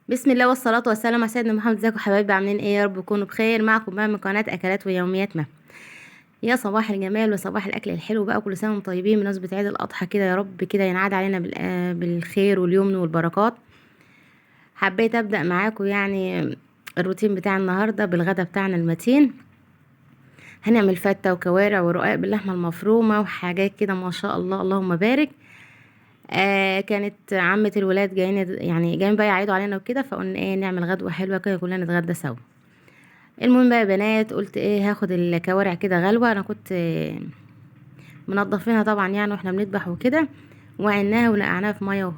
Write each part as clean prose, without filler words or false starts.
بسم الله والصلاة والسلام على سيدنا محمد. ازيكم حبايبي؟ عاملين ايه؟ يا رب تكونوا بخير. معكم بقى من قناة اكلات ويوميات يا صباح الجمال وصباح الاكل الحلو بقى. كل سنة وانتم طيبين بمناسبة عيد الاضحى كده، يا رب كده ينعاد علينا بالخير واليمن والبركات. حبيت ابدأ معاكم يعني الروتين بتاع النهاردة بالغدا بتاعنا المتين. هنعمل فتة وكوارع ورقاق باللحمة المفرومة وحاجات كده ما شاء الله اللهم بارك. كانت عمة الولاد جايين بقى يعيدوا علينا وكده، فقلنا ايه نعمل غدوة حلوة كده كلنا نتغدى سوا. المهم بقى يا بنات، قلت ايه هاخد الكوارع كده غلوة. انا كنت منضفينها طبعا يعني واحنا بنذبح وكده، وعناها ونقعناها في ميه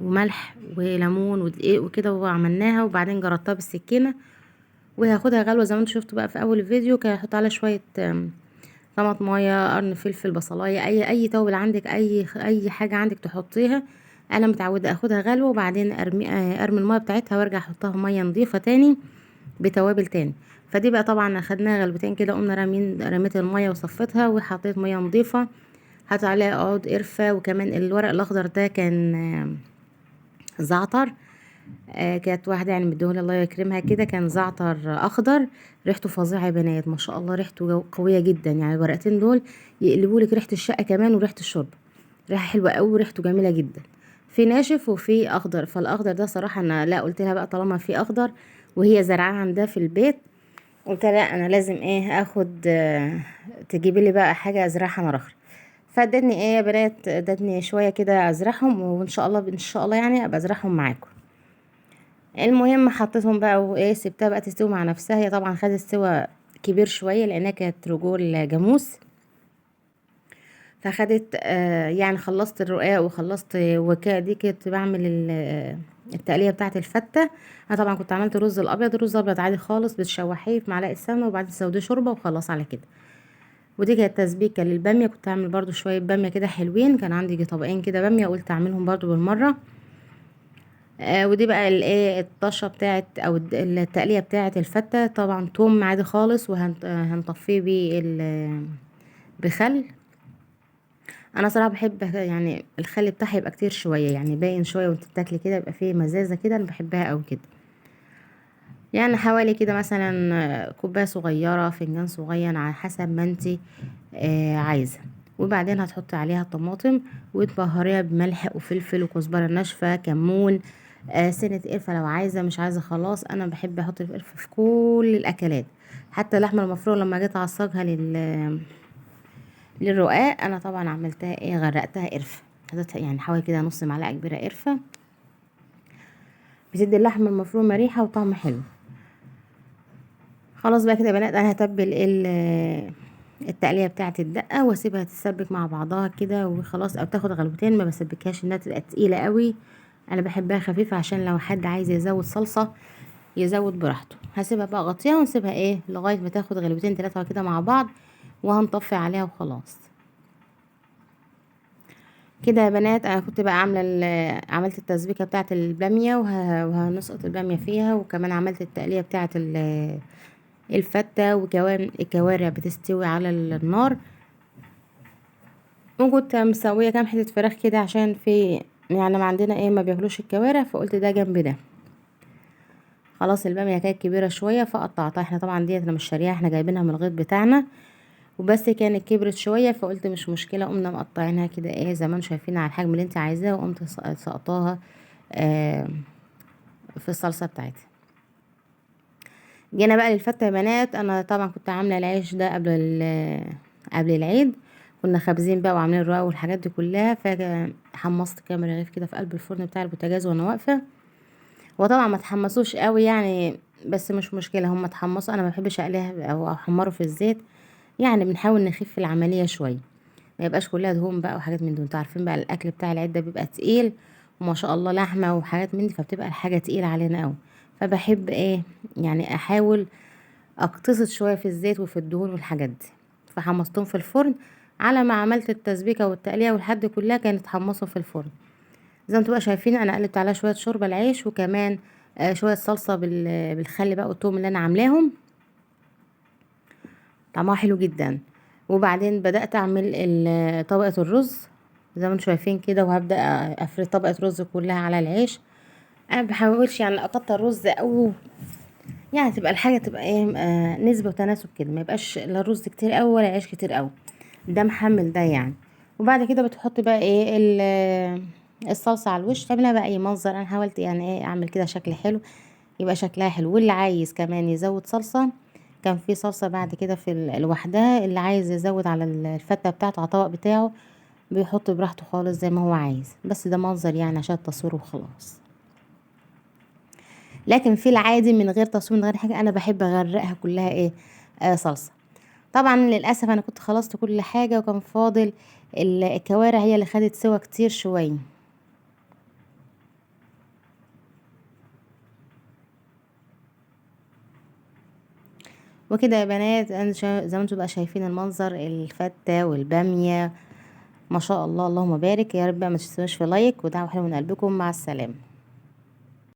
وملح وليمون ودقيق وكده وعملناها، وبعدين جربتها بالسكينه. وهاخدها غلوة زي ما انتوا شفتوا بقى في اول الفيديو كده. هحط عليها شويه طماطمايه، قرن فلفل، بصلايه، اي توابل عندك، اي حاجه عندك تحطيها. انا متعوده اخدها غلوة وبعدين ارمي الميه بتاعتها وارجع احطها في ميه نظيفه تاني بتوابل تاني. فدي بقى طبعا اخدناها غلبتين كده، قمنا رميت الميه وصفتها وحطيت ميه نظيفه. حط عليها عود قرفه، وكمان الورق الاخضر ده كان زعتر. كانت واحده يعني مديهولي الله يكرمها كده، كان زعتر اخضر. ريحته فظيعه يا بنات، ما شاء الله ريحته قويه جدا. يعني الورقتين دول يقلبوا لك ريحه الشقه كمان وريحه الشرب. ريحه حلوه قوي وريحته جميله جدا. في ناشف وفي اخضر. فالاخضر ده صراحه انا لا، قلت لها بقى طالما في اخضر وهي زرعاه عندها في البيت، قلت لها لا انا لازم ايه اخد تجيبي لي بقى حاجه ازرعها انا رخر. فادتني ايه يا بنات، ادتني شويه كده ازرعهم، وان شاء الله ان شاء الله يعني ابقى ازرعهم معاكم. المهم حطيتهم بقى وايه سبتها بقى تستوي مع نفسها. هي طبعا خدت سوا كبير شويه لانها كانت رجول جاموس. فخدت يعني خلصت الرقاق وخلصت وكا دي كنت بعمل التقليه بتاعه الفته. انا طبعا كنت عملت رز الابيض، الرز الابيض عادي خالص، بتشوحيه في معلقه سمنه وبعدين تسوديه شوربه وخلاص على كده. ودي كانت تسبيكه للباميه. كنت اعمل برضو شويه باميه كده حلوين، كان عندي طبقين كده باميه قلت اعملهم برضو بالمره. ودي بقى الايه الطشه بتاعت او التقليه بتاعت الفته. طبعا توم عادي خالص، وهنطفيه بخل. انا صراحه بحب يعني الخل بتاعها يبقى كتير شويه، يعني باين شويه وانت بتاكلي كده يبقى فيه مزازه كده، انا بحبها قوي كده. يعني حوالي كده مثلا كوبايه صغيره، فنجان صغير، على حسب ما انت عايزه. وبعدين هتحطي عليها طماطم وتبهريها بملح وفلفل وكزبره ناشفه كمون. سنه قرفه لو عايزه، مش عايزه خلاص. انا بحب احط القرفه في كل الاكلات. حتى اللحمه المفرومه لما جيت اعصجها للرقاق، انا طبعا عملتها ايه غرقتها قرفه. حطيتها يعني حوالي كده نص معلقه كبيره قرفه، بتدي اللحمه المفرومه ريحه وطعم حلو. خلاص بقى كده يا بنات، انا هتبل التقليه بتاعه الدقه واسيبها تتسبك مع بعضها كده وخلاص، او تاخد غلوتين. ما بسبكهاش انها تبقى تقيله قوي، انا بحبها خفيفه عشان لو حد عايز يزود صلصه يزود براحته. هسيبها بقى غطيها ونسيبها ايه لغايه ما تاخد غلوتين ثلاثه كده مع بعض، وهنطفي عليها وخلاص. كده يا بنات انا كنت بقى عملت التسبيكه بتاعه الباميه، وهنسقط الباميه فيها، وكمان عملت التقليه بتاعه الفته، وكمان الكوارع بتستوي على النار. وكنت مسويه كام حته فراخ كده عشان في يعني ما عندنا ايه ما بياكلوش الكوارع، فقلت ده جنب ده. خلاص الباميه كانت كبيره شويه فقطعتها. احنا طبعا ديت انا مش شاريها، احنا جايبينها من الغيط بتاعنا، وبس كانت كبرت شويه فقلت مش مشكله. قمنا مقطعينها كده ايه زي ما انتم شايفين على الحجم اللي انت عايزاه، وقمت سقطاها آه في الصلصه بتاعتي. جينا بقى للفته يا بنات. انا طبعا كنت عامله العيش ده قبل العيد. كنا خابزين بقى وعاملين الرقاق والحاجات دي كلها، فحمصت كام رغيف كده في قلب الفرن بتاع البوتاجاز وانا واقفه. وطبعا ما تحمصوش قوي يعني، بس مش مشكله هم اتحمصوا. انا ما بحبش اقليها او احمره في الزيت، يعني بنحاول نخف العمليه شويه، ما يبقاش كلها دهون بقى وحاجات من دول. انتوا عارفين بقى الاكل بتاع العيد ده بيبقى تقيل، وما شاء الله لحمه وحاجات من دي، فبتبقى الحاجه تقيله علينا قوي. فبحب ايه يعني احاول اقتصد شويه في الزيت وفي الدهون والحاجات دي. فحمصتهم في الفرن على ما عملت التسبيكه والتقليه والحد كلها كانت حمصوا في الفرن. زي ما انتوا بقى شايفين انا قلبت عليها شويه شوربه العيش، وكمان شويه صلصه بالخل بقى والثوم اللي انا عاملاهم. طعمها حلو جدا. وبعدين بدات اعمل طبقه الرز زي ما انتوا شايفين كده، وهبدا افرد طبقه رز كلها على العيش. انا بحاولش يعني اكتر رز، او يعني تبقى الحاجه تبقى ايه، نسبه وتناسب كده، ما يبقاش لا رز كتير قوي ولا عيش كتير قوي، ده محمل ده يعني. وبعد كده بتحط بقى ايه الصلصه على الوش، تعملها بقى اي منظر. انا حاولت يعني ايه اعمل كده شكل حلو، يبقى شكلها حلو. واللي عايز كمان يزود صلصه، كان في صلصه بعد كده في لوحدها، اللي عايز يزود على الفته بتاعته على الطبق بتاعه بيحط براحته خالص زي ما هو عايز، بس ده منظر يعني عشان التصوير وخلاص. لكن في العادي من غير تصوير من غير حاجه، انا بحب اغرقها كلها ايه، صلصه. طبعا للاسف انا كنت خلصت كل حاجه، وكان فاضل الكوارع هي اللي خدت سوا كتير شويه. وكده يا بنات، انا زي ما انتم بقى شايفين المنظر، الفته والباميه، ما شاء الله اللهم بارك يا رب. ما تنسوش في لايك ودعوه حلوه من قلبكم. مع السلامه.